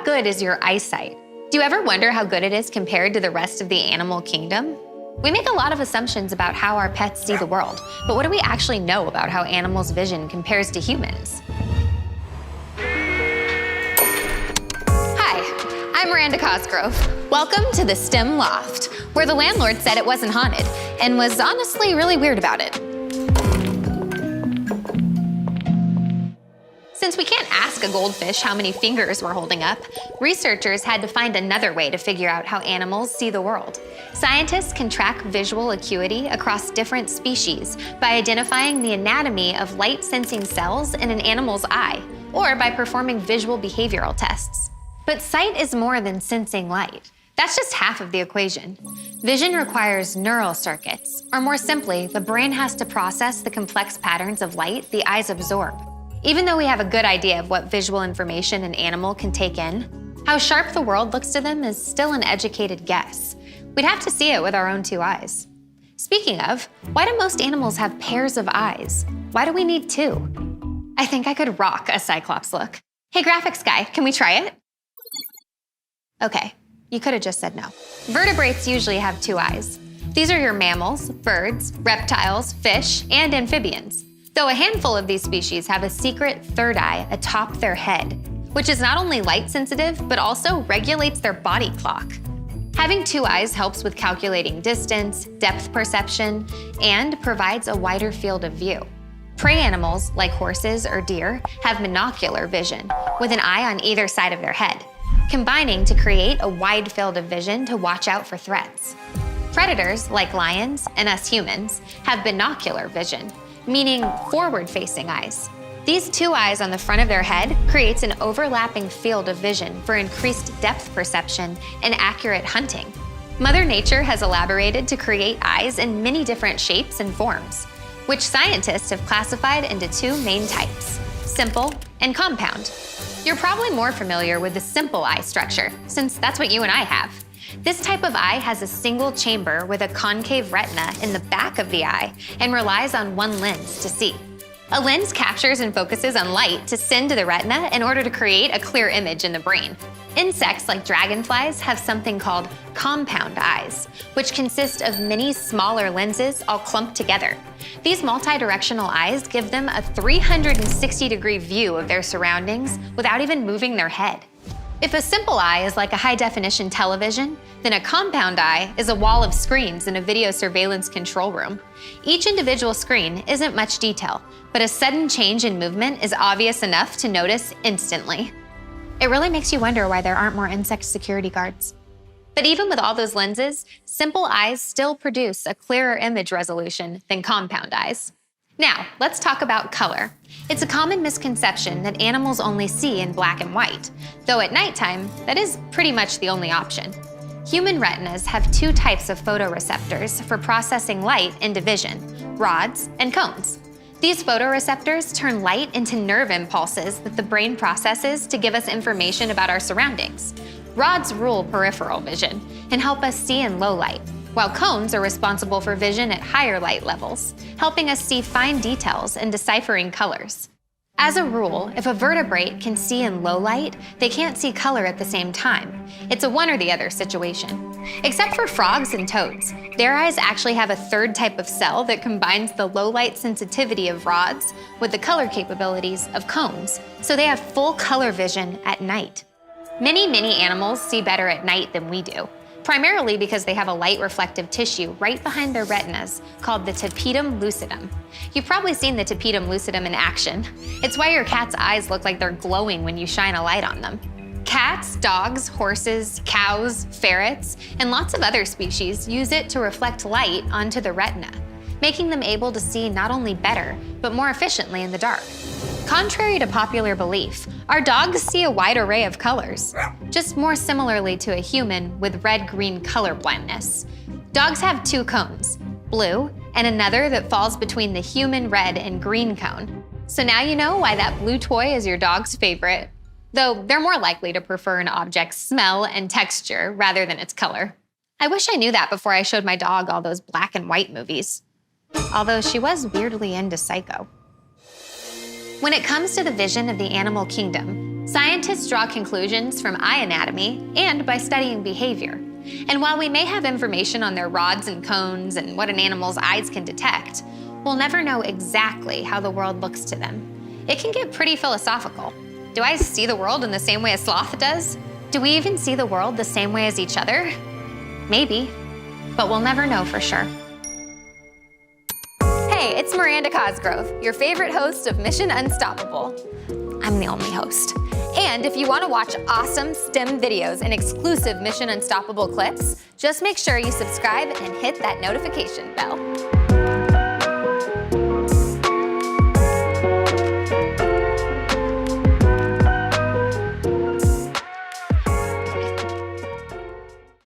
good is your eyesight? Do you ever wonder how good it is compared to the rest of the animal kingdom? We make a lot of assumptions about how our pets see the world, but what do we actually know about how animals' vision compares to humans? Hi, I'm Miranda Cosgrove. Welcome to the STEM Loft, where the landlord said it wasn't haunted and was honestly really weird about it. Since we can't ask a goldfish how many fingers we're holding up, researchers had to find another way to figure out how animals see the world. Scientists can track visual acuity across different species by identifying the anatomy of light-sensing cells in an animal's eye, or by performing visual behavioral tests. But sight is more than sensing light. That's just half of the equation. Vision requires neural circuits, or more simply, the brain has to process the complex patterns of light the eyes absorb. Even though we have a good idea of what visual information an animal can take in, how sharp the world looks to them is still an educated guess. We'd have to see it with our own two eyes. Speaking of, why do most animals have pairs of eyes? Why do we need two? I think I could rock a Cyclops look. Hey, graphics guy, can we try it? Okay, you could have just said no. Vertebrates usually have two eyes. These are your mammals, birds, reptiles, fish, and amphibians. Though a handful of these species have a secret third eye atop their head, which is not only light sensitive, but also regulates their body clock. Having two eyes helps with calculating distance, depth perception, and provides a wider field of view. Prey animals, like horses or deer, have monocular vision, with an eye on either side of their head, combining to create a wide field of vision to watch out for threats. Predators, like lions and us humans, have binocular vision, meaning forward-facing eyes. These two eyes on the front of their head creates an overlapping field of vision for increased depth perception and accurate hunting. Mother Nature has elaborated to create eyes in many different shapes and forms, which scientists have classified into two main types, simple and compound. You're probably more familiar with the simple eye structure, since that's what you and I have. This type of eye has a single chamber with a concave retina in the back of the eye and relies on one lens to see. A lens captures and focuses on light to send to the retina in order to create a clear image in the brain. Insects like dragonflies have something called compound eyes, which consist of many smaller lenses all clumped together. These multi-directional eyes give them a 360-degree view of their surroundings without even moving their head. If a simple eye is like a high-definition television, then a compound eye is a wall of screens in a video surveillance control room. Each individual screen isn't much detail, but a sudden change in movement is obvious enough to notice instantly. It really makes you wonder why there aren't more insect security guards. But even with all those lenses, simple eyes still produce a clearer image resolution than compound eyes. Now, let's talk about color. It's a common misconception that animals only see in black and white, though at nighttime, that is pretty much the only option. Human retinas have two types of photoreceptors for processing light into vision, rods and cones. These photoreceptors turn light into nerve impulses that the brain processes to give us information about our surroundings. Rods rule peripheral vision and help us see in low light, while cones are responsible for vision at higher light levels, helping us see fine details and deciphering colors. As a rule, if a vertebrate can see in low light, they can't see color at the same time. It's a one or the other situation. Except for frogs and toads, their eyes actually have a third type of cell that combines the low light sensitivity of rods with the color capabilities of cones, so they have full color vision at night. Many animals see better at night than we do, primarily because they have a light reflective tissue right behind their retinas called the tapetum lucidum. You've probably seen the tapetum lucidum in action. It's why your cat's eyes look like they're glowing when you shine a light on them. Cats, dogs, horses, cows, ferrets, and lots of other species use it to reflect light onto the retina, making them able to see not only better, but more efficiently in the dark. Contrary to popular belief, our dogs see a wide array of colors, just more similarly to a human with red-green color blindness. Dogs have two cones, blue and another that falls between the human red and green cone. So now you know why that blue toy is your dog's favorite, though they're more likely to prefer an object's smell and texture rather than its color. I wish I knew that before I showed my dog all those black and white movies. Although she was weirdly into Psycho. When it comes to the vision of the animal kingdom, Scientists draw conclusions from eye anatomy and by studying behavior. And while we may have information on their rods and cones and what an animal's eyes can detect, we'll never know exactly how the world looks to them. It can get pretty philosophical. Do I see the world in the same way a sloth does? Do we even see the world the same way as each other? Maybe, but we'll never know for sure. Hey, it's Miranda Cosgrove, your favorite host of Mission Unstoppable. I'm the only host. And if you want to watch awesome STEM videos and exclusive Mission Unstoppable clips, just make sure you subscribe and hit that notification bell.